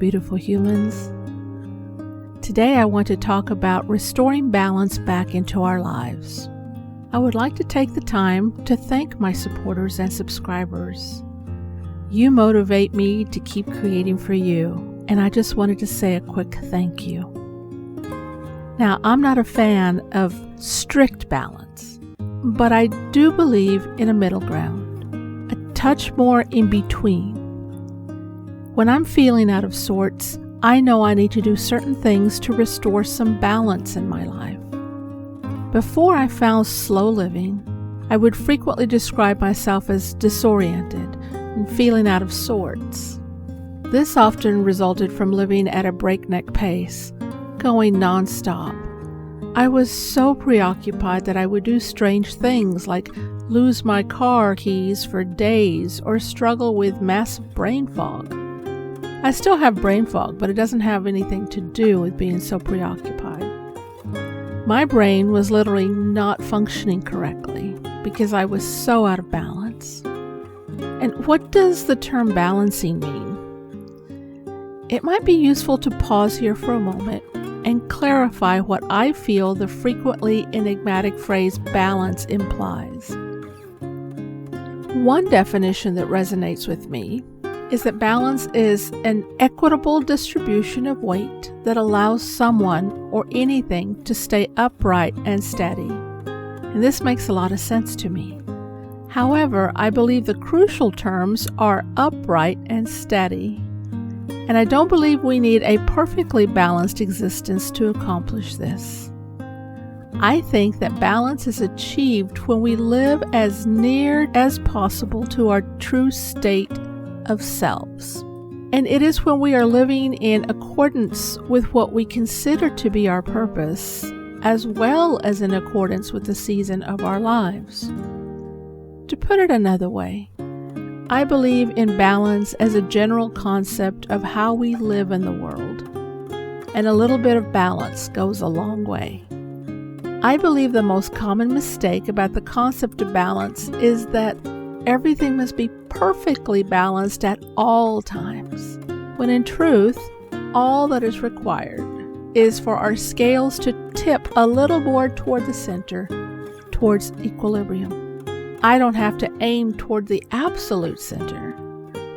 beautiful humans. Today I want to talk about restoring balance back into our lives. I would like to take the time to thank my supporters and subscribers. You motivate me to keep creating for you, and I just wanted to say a quick thank you. Now, I'm not a fan of strict balance, but I do believe in a middle ground, a touch more in between. When I'm feeling out of sorts, I know I need to do certain things to restore some balance in my life. Before I found slow living, I would frequently describe myself as disoriented and feeling out of sorts. This often resulted from living at a breakneck pace, going nonstop. I was so preoccupied that I would do strange things like lose my car keys for days or struggle with massive brain fog. I still have brain fog, but it doesn't have anything to do with being so preoccupied. My brain was literally not functioning correctly because I was so out of balance. And what does the term balancing mean? It might be useful to pause here for a moment and clarify what I feel the frequently enigmatic phrase balance implies. One definition that resonates with me is that balance is an equitable distribution of weight that allows someone or anything to stay upright and steady. And this makes a lot of sense to me. However, I believe the crucial terms are upright and steady. And I don't believe we need a perfectly balanced existence to accomplish this. I think that balance is achieved when we live as near as possible to our true state of selves. And it is when we are living in accordance with what we consider to be our purpose, as well as in accordance with the season of our lives. To put it another way, I believe in balance as a general concept of how we live in the world, and a little bit of balance goes a long way. I believe the most common mistake about the concept of balance is that everything must be perfectly balanced at all times, when in truth, all that is required is for our scales to tip a little more toward the center, towards equilibrium. I don't have to aim toward the absolute center.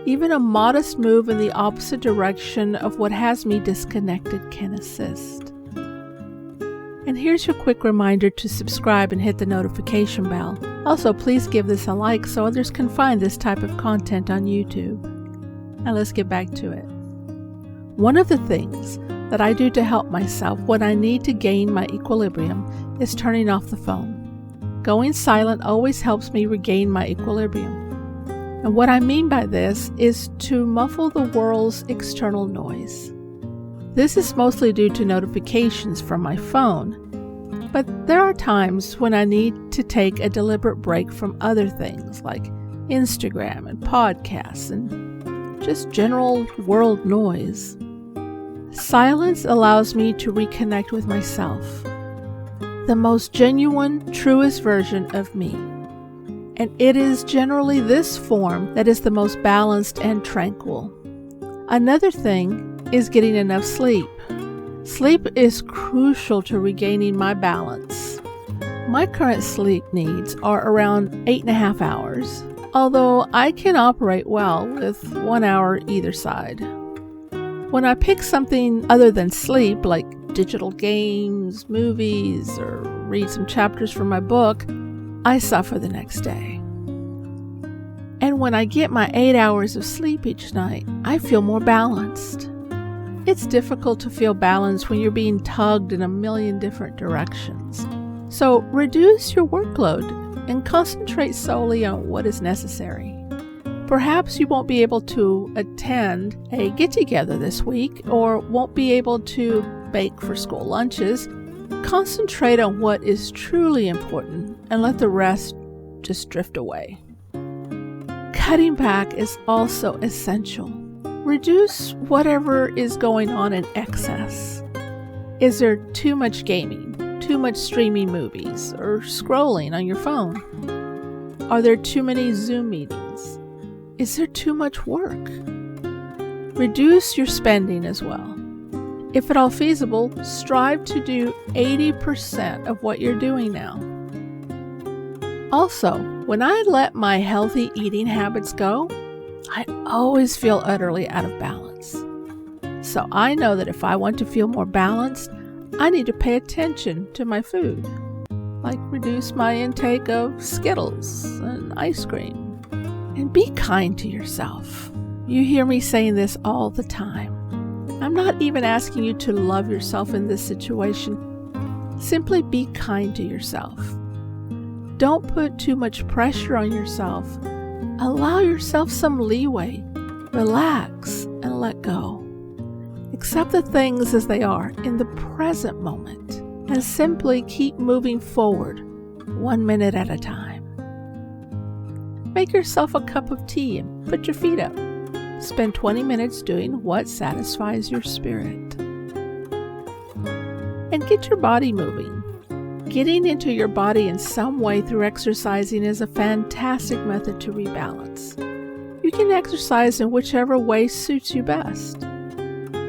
Even a modest move in the opposite direction of what has me disconnected can assist. And here's your quick reminder to subscribe and hit the notification bell. Also, please give this a like so others can find this type of content on YouTube. Now let's get back to it. One of the things that I do to help myself when I need to gain my equilibrium is turning off the phone. Going silent always helps me regain my equilibrium. And what I mean by this is to muffle the world's external noise. This is mostly due to notifications from my phone, but there are times when I need to take a deliberate break from other things like Instagram and podcasts and just general world noise. Silence allows me to reconnect with myself, the most genuine, truest version of me. And it is generally this form that is the most balanced and tranquil. Another thing is getting enough sleep. Sleep is crucial to regaining my balance. My current sleep needs are around 8.5 hours, although I can operate well with 1 hour either side. When I pick something other than sleep, like digital games, movies, or read some chapters from my book, I suffer the next day. And when I get my 8 hours of sleep each night, I feel more balanced. It's difficult to feel balanced when you're being tugged in a million different directions. So reduce your workload and concentrate solely on what is necessary. Perhaps you won't be able to attend a get-together this week or won't be able to bake for school lunches. Concentrate on what is truly important and let the rest just drift away. Cutting back is also essential. Reduce whatever is going on in excess. Is there too much gaming, too much streaming movies, or scrolling on your phone? Are there too many Zoom meetings? Is there too much work? Reduce your spending as well. If at all feasible, strive to do 80% of what you're doing now. Also, when I let my healthy eating habits go, I always feel utterly out of balance. So I know that if I want to feel more balanced, I need to pay attention to my food, like reduce my intake of Skittles and ice cream. And be kind to yourself. You hear me saying this all the time. I'm not even asking you to love yourself in this situation. Simply be kind to yourself. Don't put too much pressure on yourself. Allow yourself some leeway. Relax and let go. Accept the things as they are in the present moment and simply keep moving forward 1 minute at a time. Make yourself a cup of tea and put your feet up. Spend 20 minutes doing what satisfies your spirit. And get your body moving. Getting into your body in some way through exercising is a fantastic method to rebalance. You can exercise in whichever way suits you best.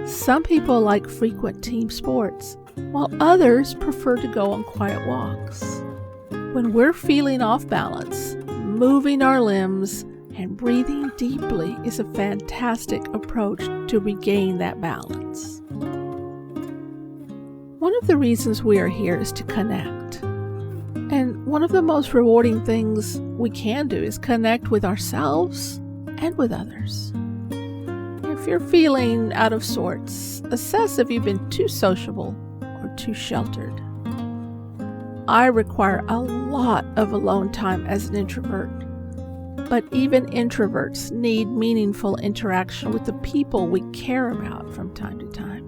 Some people like frequent team sports, while others prefer to go on quiet walks. When we're feeling off balance, moving our limbs and breathing deeply is a fantastic approach to regain that balance. One of the reasons we are here is to connect. And one of the most rewarding things we can do is connect with ourselves and with others. If you're feeling out of sorts, assess if you've been too sociable or too sheltered. I require a lot of alone time as an introvert. But even introverts need meaningful interaction with the people we care about from time to time.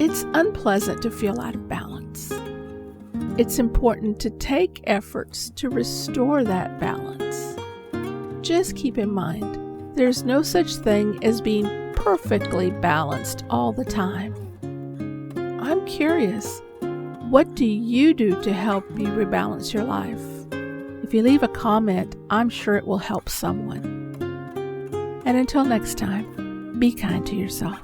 It's unpleasant to feel out of balance. It's important to take efforts to restore that balance. Just keep in mind, there's no such thing as being perfectly balanced all the time. I'm curious, what do you do to help you rebalance your life? If you leave a comment, I'm sure it will help someone. And until next time, be kind to yourself.